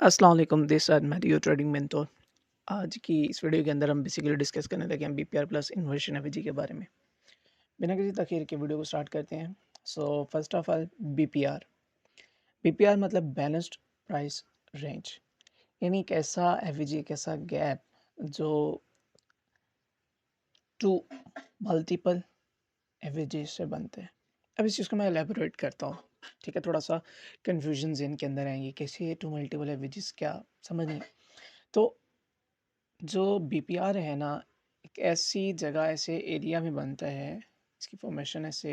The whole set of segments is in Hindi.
अस्सलाम वालेकुम this are Mario trading mentor. आज की इस वीडियो के अंदर हम बेसिकली डिस्कस करने लगे हैं बीपीआर प्लस इन्वर्जन एफईजी के बारे में। बिना किसी तखीर के वीडियो को स्टार्ट करते हैं। So first of all BPR. BPR मतलब बैलेंस्ड प्राइस रेंज, यानी एक ऐसा एफईजी, एक ऐसा गैप जो टू मल्टीपल एफईजी से बनते हैं। अब इस चीज़ को मैं एलेबोरेट करता हूँ। ठीक है, थोड़ा सा कन्फ्यूजन जेन के अंदर आएंगे, कैसे ये टू मल्टीपल एफईजीज क्या समझ नहीं। तो जो बीपीआर है ना, एक ऐसी जगह, ऐसे एरिया में बनता है, इसकी फॉर्मेशन ऐसे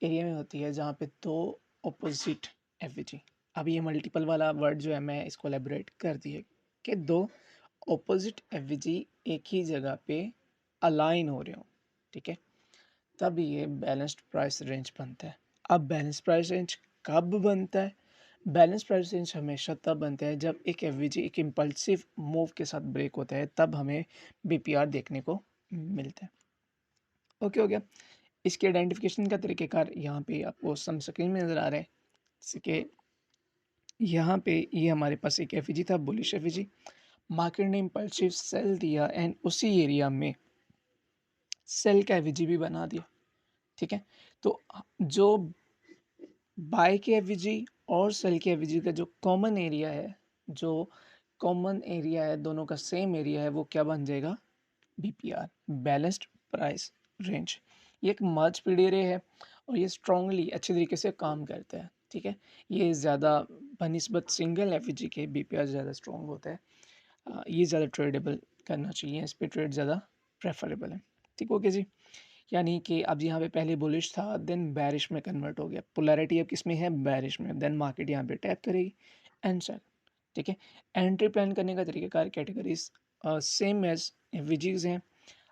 एरिया में होती है जहाँ पे दो ऑपोजिट एफवीजी। अब ये मल्टीपल वाला वर्ड जो है मैं इसको एलेबोरेट कर दिए कि दो ऑपोजिट एफवीजी एक ही जगह पे अलाइन हो रहे हो। ठीक है, तब ये बैलेंस्ड प्राइस रेंज बनता है। अब बैलेंस प्राइस रेंज कब बनता है? बैलेंस प्राइस रेंज हमेशा तब बनता है जब एक एवरेज एक इम्पल्सिव मूव के साथ ब्रेक होता है, तब हमें बीपीआर देखने को मिलता है। ओके, हो गया। इसके आइडेंटिफिकेशन का तरीक़ेकार यहाँ पे आपको सम स्क्रीन में नज़र आ रहा है। जैसे कि यहाँ पे ये हमारे पास एक एफईजी था, बुलिश एफईजी। मार्केट ने इम्पल्सिव सेल दिया एंड उसी एरिया में सेल का एफईजी भी बना दिया। ठीक है, तो जो बाय के एफवीजी और सेल के एफवीजी का जो कॉमन एरिया है, जो कॉमन एरिया है, दोनों का सेम एरिया है, वो क्या बन जाएगा? BPR, balanced price range. ये एक मर्ज पीडीआर है और ये स्ट्रांगली अच्छे तरीके से काम करता है। ठीक है, ये ज़्यादा बनिस्बत सिंगल एफवीजी के बीपीआर ज़्यादा स्ट्रॉन्ग होता है। ये ज़्यादा ट्रेडेबल करना चाहिए, इस पे ट्रेड ज़्यादा प्रेफरेबल है। ठीक, ओके जी। यानी कि अब यहाँ पे पहले बुलिश था, देन बैरिश में कन्वर्ट हो गया। पोलैरिटी अब किस में है? बैरिश में। देन मार्केट यहाँ पे टैप करेगी एंड सेल। ठीक है, एंट्री प्लान करने का तरीक़ाकार कैटेगरीज सेम एज विजीज हैं।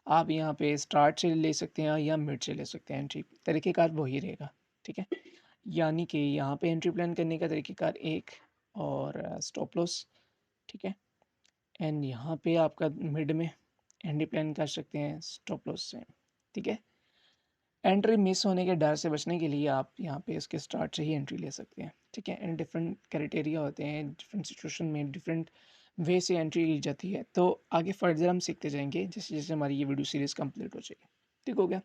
आप यहाँ पे स्टार्ट से ले सकते हैं या मिड से ले सकते हैं, एंट्री तरीक़ेकार वही रहेगा। ठीक है, यानी कि यहाँ पे एंट्री प्लान करने का तरीक़ेकार एक और स्टॉप लॉस। ठीक है, एंड यहाँ पे आपका मिड में एंट्री प्लान कर सकते हैं स्टॉप लॉस से। ठीक है, एंट्री मिस होने के डर से बचने के लिए आप यहाँ पे इसके स्टार्ट से ही एंट्री ले सकते हैं। ठीक है, एंड डिफरेंट क्राइटेरिया होते हैं, डिफरेंट सिचुएशन में डिफरेंट वे से एंट्री ली जाती है। तो आगे फर्दर हम सीखते जाएंगे जैसे जैसे हमारी ये वीडियो सीरीज़ कंप्लीट हो जाएगी। ठीक हो गया।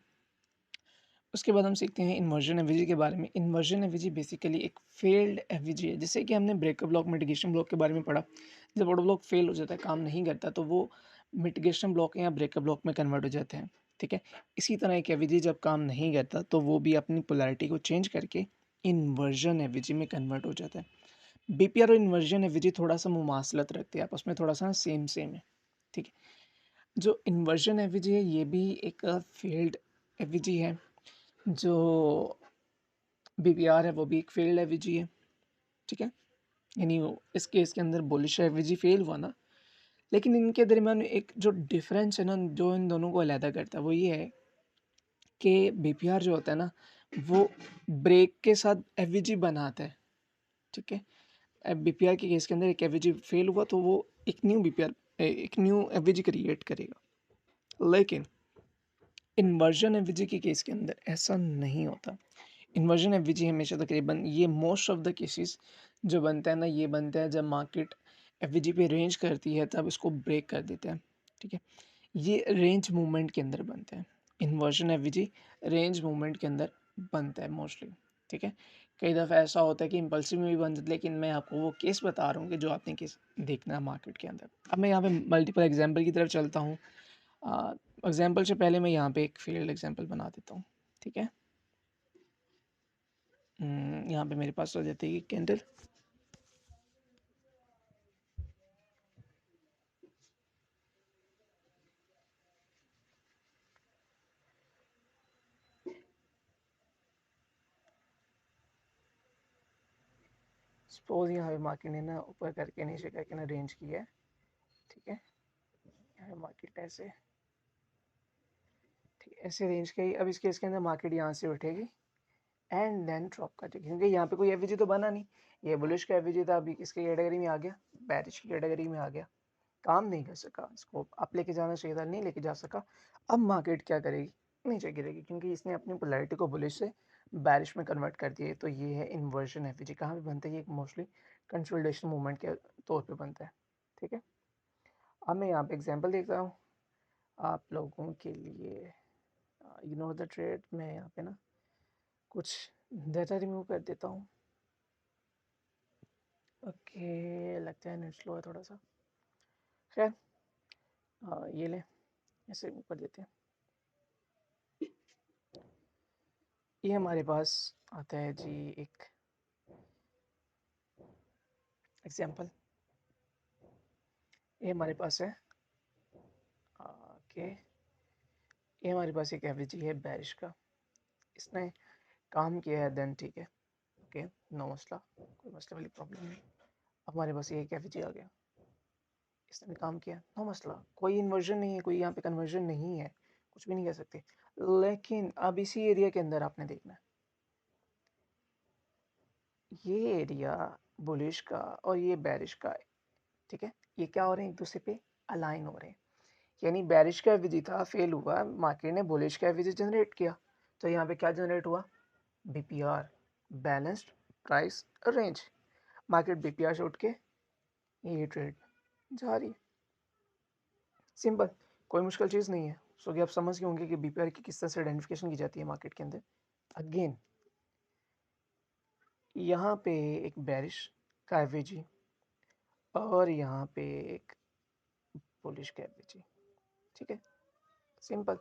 उसके बाद हम सीखते हैं इन्वर्जन एफवीजी के बारे में। इन्वर्जन एफवीजी बेसिकली एक फेल्ड एफवीजी है। जैसे कि हमने ब्रेकअप ब्लॉक, मिटिगेशन ब्लॉक के बारे में पढ़ा। जब ऑटो ब्लॉक फेल हो जाता है, काम नहीं करता, तो वो मिटिगेशन ब्लॉक या ब्रेकअप ब्लॉक में कन्वर्ट हो जाते हैं। ठीक है, इसी तरह एक एफवीजी जब काम नहीं करता तो वो भी अपनी पोलैरिटी को चेंज करके इन्वर्जन एफवीजी में कन्वर्ट हो जाता है। बीपीआर और इन्वर्जन एफवीजी थोड़ा सा मुमासलत रखते हैं आपस में, थोड़ा सा सेम सेम है। ठीक है, जो इन्वर्जन एफवीजी है ये भी एक फेल्ड एफवीजी है। जो बीपीआर है वो भी एक फेल्ड एफवीजी है। ठीक है, यानी वो इस केस के अंदर बुलिश एफवीजी फेल हुआ ना, लेकिन इनके दरमियान एक जो डिफरेंस है ना, जो इन दोनों को अलहदा करता है, वो ये है कि बीपीआर जो होता है ना, वो ब्रेक के साथ एफवीजी बनाता है। ठीक है, अब बीपीआर के केस के अंदर एक एफवीजी फेल हुआ तो वो एक न्यू एफवीजी क्रिएट करेगा। लेकिन इन्वर्जन एफवीजी के केस के अंदर ऐसा नहीं होता। इन्वर्जन एफवीजी हमेशा तकरीबन ये मोस्ट ऑफ द केसेस जो बनता है ना, ये बनता है जब मार्केट एफवीजी पे रेंज करती है, तब इसको ब्रेक कर देता है। ठीक है, ये रेंज मूवमेंट के अंदर बनता है। इन्वर्जन एफवीजी रेंज मूवमेंट के अंदर बनता है मोस्टली। ठीक है, कई दफ़ा ऐसा होता है कि इम्पल्सिव में भी बन जाता है, लेकिन मैं आपको वो केस बता रहा हूँ कि जो आपने केस देखना है मार्केट के अंदर। अब मैं यहाँ पे मल्टीपल एग्जांपल की तरफ चलता हूँ। एग्जांपल से पहले मैं यहाँ पे एक फेल्ड एग्जांपल बना देता हूँ। ठीक है, यहाँ पे मेरे पास आ जाती है कैंडल। सपोज यहाँ पे मार्केट ने ना ऊपर करके नीचे करके ना रेंज की है। ठीक है, यहाँ पे मार्केट ऐसे, ठीक है, ऐसे रेंज की। अब इस केस के अंदर मार्केट यहाँ से उठेगी एंड देन ड्रॉप कर देगी, क्योंकि यहाँ पे कोई एफवीजी तो बना नहीं। ये बुलिश का एफवीजी था, अभी किसके कैटेगरी में आ गया? बेरिश की कैटेगरी में आ गया। काम नहीं कर सका, इसको आप लेके जाना चाहिए था, नहीं लेके जा सका। अब मार्केट क्या करेगी? नीचे गिरेगी, क्योंकि इसने अपनी पोलैरिटी को बुलिश से बेरिश में कन्वर्ट कर दिया है। तो ये है इन्वर्जन एफवीजी। कहाँ पे बनता है ये? मोस्टली कंसोलिडेशन मूवमेंट के तौर पे बनता है। ठीक है, अब मैं यहाँ पे एग्जांपल देख रहा हूँ आप लोगों के लिए। इग्नोर द ट्रेड, मैं यहाँ पे ना कुछ डाटा रिमूव कर देता हूँ। ओके, लगता है नेट स्लो है थोड़ा सा। खैर, ये ले, ऐसे रिमूव कर देते हैं। ये हमारे पास आता है जी एक एग्जांपल। ये हमारे पास है ओके, ये हमारे पास एक एवरेज है बैरिश का, इसने काम किया है देन, ठीक है, ओके, नो मसला, कोई मसले वाली प्रॉब्लम नहीं। अब हमारे पास ये एक एवरेज आ गया, इसने भी काम किया, नो मसला, कोई इन्वर्जन नहीं है, कोई यहाँ पे कन्वर्जन नहीं है, कुछ भी नहीं कह सकते। लेकिन अब इसी एरिया के अंदर आपने देखना है, ये एरिया बुलिश का और ये बैरिश का है, ठीक है, ये क्या हो रहे हैं, एक दूसरे पे अलाइन हो रहे हैं। यानी बैरिश का एवरेज था, फेल हुआ, मार्केट ने बुलिश का एवरेज जनरेट किया, तो यहाँ पे क्या जनरेट हुआ, BPR, balanced price range. Market BPR से उठ के ये ट्रेड जा रही है, सिंपल, कोई मुश्किल चीज़ नहीं है। सो कि आप समझ गए होंगे कि बीपीआर की किस तरह से आइडेंटिफिकेशन की जाती है मार्केट के अंदर। अगेन यहाँ पे एक बैरिश का एवरेज और यहाँ पे एक बुलिश का एवरेज, ठीक है, सिंपल।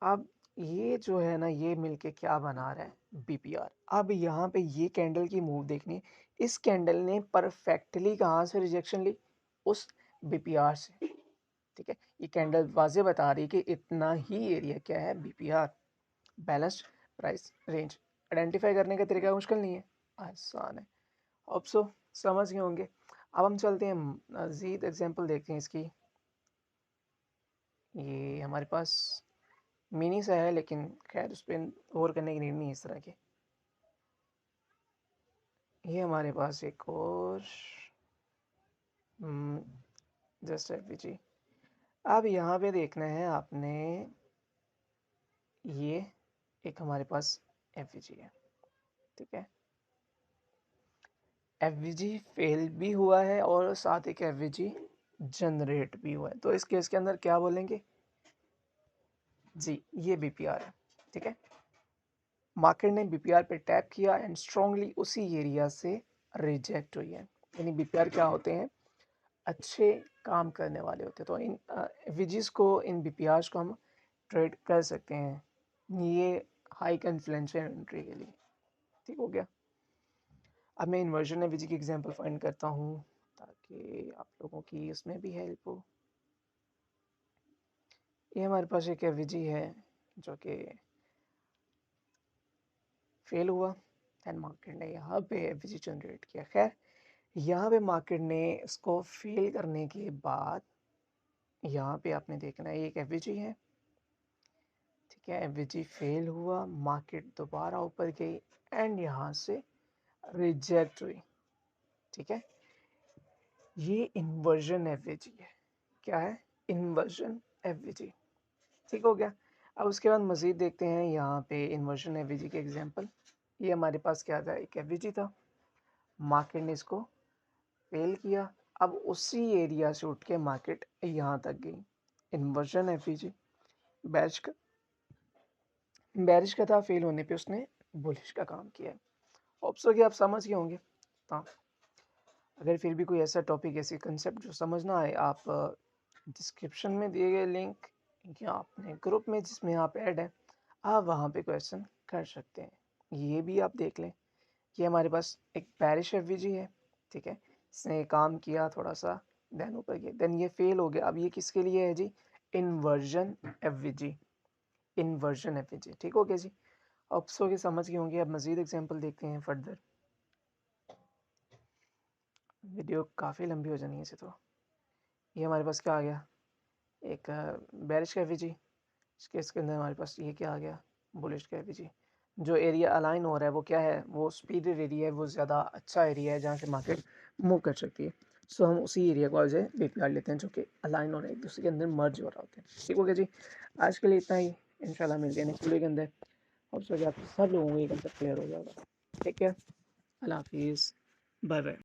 अब ये जो है ना, ये मिलके क्या बना रहा है, बीपीआर। अब यहाँ पे ये कैंडल की मूव देखनी है, इस कैंडल ने परफेक्टली कहाँ से रिजेक्शन ली, उस बीपीआर से, ठीक है। ये कैंडल वाजे बता रही है कि इतना ही एरिया क्या है, BPR, balanced price range. Identify करने का तरीका मुश्किल नहीं है, आसान है। अब सो समझ गए होंगे। अब हम चलते हैं मजीद एग्जांपल देखते हैं इसकी। ये हमारे पास मिनी सा है, लेकिन खैर उस पर और करने की नीड नहीं है इस तरह की। ये हमारे पास एक और जस्ट एफवीजी। अब यहाँ पे देखना है आपने, ये एक हमारे पास एफवीजी है, ठीक है, एफवीजी फेल भी हुआ है और साथ एक एफवीजी जनरेट भी हुआ है। तो इस केस के अंदर क्या बोलेंगे जी, ये बीपीआर है, ठीक है। मार्केट ने बीपीआर पे टैप किया एंड स्ट्रांगली उसी एरिया से रिजेक्ट हुई है। यानी बीपीआर क्या होते हैं, अच्छे काम करने वाले होते हैं। तो इन विजिस को, इन बीपीआर्स को हम ट्रेड कर सकते हैं, ये हाई कॉन्फ्लुएंशियल एंट्री के लिए, ठीक हो गया। अब मैं इन्वर्जन एवरेज की एग्जांपल फाइंड करता हूँ ताकि आप लोगों की उसमें भी हेल्प हो। ये हमारे पास एक एवरेज है जो कि फेल हुआ एंड मार्केट ने यहाँ पे एवरेज जनरेट किया। खैर, यहाँ पे मार्केट ने इसको फेल करने के बाद यहाँ पे आपने देखना है, ये एक एवरेज है, ठीक है, एवरेज फेल हुआ, मार्केट दोबारा ऊपर गई एंड यहाँ से रिजेक्ट हुई, ठीक है। ये इन्वर्जन एवरेज है, क्या है, इन्वर्जन एवरेज, ठीक हो गया। अब उसके बाद मज़ीद देखते हैं यहाँ पे इन्वर्जन एवरेज के एग्जांपल। ये हमारे पास क्या था, एक एवरेज था, मार्केट ने इसको फेल किया, अब उसी एरिया से उठ के मार्केट यहाँ तक गई, इन्वर्जन एवरेज। बैरिश का बैरिश का था, फेल होने पे उसने बुलिश का काम किया है। होप्स हो कि आप समझ गए होंगे। हाँ, अगर फिर भी कोई ऐसा टॉपिक, ऐसी कंसेप्ट जो समझ ना आए, आप डिस्क्रिप्शन में दिए गए लिंक या अपने ग्रुप में जिसमें आप ऐड हैं, आप वहाँ पे क्वेश्चन कर सकते हैं। ये भी आप देख लें, ये हमारे पास एक बैरिश एफवीजी है, ठीक है, इसने काम किया थोड़ा सा, देन ऊपर गया, देन ये फेल हो गया। अब ये किसके लिए है जी, इन्वर्जन एफवीजी, इन्वर्जन एफवीजी, ठीक हो गया जी। अब सो के समझ गए होंगे। अब मज़ीद एग्जांपल देखते हैं फर्दर, वीडियो काफ़ी लंबी हो जानी है इसे तो। ये हमारे पास क्या आ गया, एक बैरिश का एफवीजी, इस केस के अंदर हमारे पास ये क्या आ गया, बुलिश का एफवीजी। जो एरिया अलाइन हो रहा है वो क्या है, वो स्पीडेड एरिया है, वो ज़्यादा अच्छा एरिया है जहाँ से मार्केट मूव कर सकती है। सो हम उसी एरिया को आज बीपीआर लेते हैं जो कि अलाइन हो रहा है, एक दूसरे के अंदर मर्ज हो रहा होता है, ठीक हो गया जी। आज के लिए इतना ही, इंशाल्लाह मिलते हैं नेक्स्ट वीडियो के अंदर। और सो आप सब लोगों को ये कंसेप्ट क्लियर हो जाएगा। ठीक है, अल्लाह हाफिज़, बाय बाय।